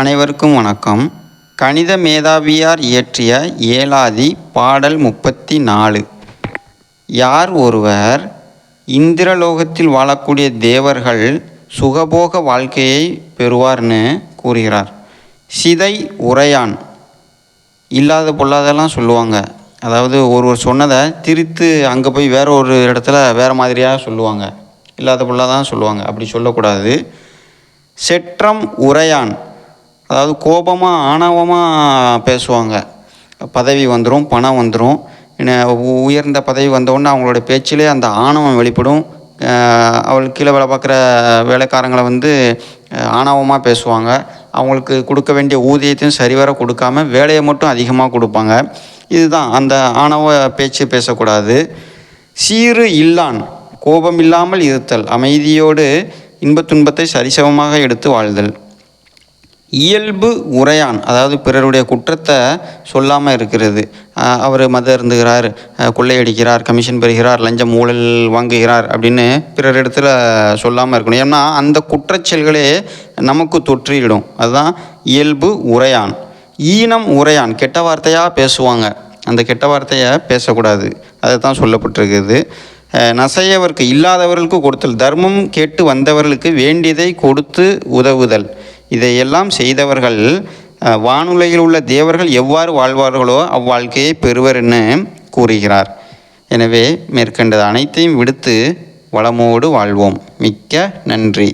அனைவருக்கும் வணக்கம். கணித மேதாவியார் இயற்றிய ஏலாதி பாடல் 34. யார் ஒருவர் இந்திரலோகத்தில் வாழக்கூடிய தேவர்கள் சுகபோக வாழ்க்கையை பெறுவார்னு கூறுகிறார். சிதை உரையான் இல்லாத பொல்லாதெல்லாம் சொல்லுவாங்க. அதாவது ஒருவர் சொன்னதை திரித்து அங்கே போய் வேற ஒரு இடத்துல வேறு மாதிரியாக சொல்லுவாங்க. இல்லாத பொல்லாதான் சொல்லுவாங்க. அப்படி சொல்லக்கூடாது. செற்றம் உரையான், அதாவது கோபமாக ஆணவமாக பேசுவாங்க. பதவி வந்துடும், பணம் வந்துடும், உயர்ந்த பதவி வந்தவுடனே அவங்களோட பேச்சிலே அந்த ஆணவம் வெளிப்படும். அவளுக்கு கீழே வேலை பார்க்குற வேலைக்காரங்களை ஆணவமாக பேசுவாங்க. அவங்களுக்கு கொடுக்க வேண்டிய ஊதியத்தையும் சரிவர கொடுக்காம வேலையை மட்டும் அதிகமாக கொடுப்பாங்க. இதுதான் அந்த ஆணவ பேச்சு பேசக்கூடாது. சீறு இல்லான், கோபம் இல்லாமல் இருத்தல், அமைதியோடு இன்பத் துன்பத்தை சரிசமமாக எடுத்து வாழ்தல். இயல்பு உரையான், அதாவது பிறருடைய குற்றத்தை சொல்லாமல் இருக்கிறது. அவர் மது அருந்துகிறார், கொள்ளையடிக்கிறார், கமிஷன் பெறுகிறார், லஞ்சம் ஊழல் வாங்குகிறார் அப்படின்னு பிறர் இடத்துல சொல்லாமல் இருக்கணும். ஏன்னா அந்த குற்றச்செயல்களே நமக்கு தொற்றிடும். அதுதான் இயல்பு உரையான். ஈனம் உரையான், கெட்ட வார்த்தையாக பேசுவாங்க. அந்த கெட்ட வார்த்தையை பேசக்கூடாது. அதை தான் சொல்லப்பட்டிருக்குது. நசையவருக்கு, இல்லாதவர்களுக்கு கொடுத்தல், தர்மம் கேட்டு வந்தவர்களுக்கு வேண்டியதை கொடுத்து உதவுதல். இதையெல்லாம் செய்தவர்கள் வானுலகில் உள்ள தேவர்கள் எவ்வாறு வாழ்வார்களோ அவ்வாழ்க்கையை பெறுவர்னு கூறுகிறார். எனவே மேற்கண்டது அனைத்தையும் விடுத்து வளமோடு வாழ்வோம். மிக்க நன்றி.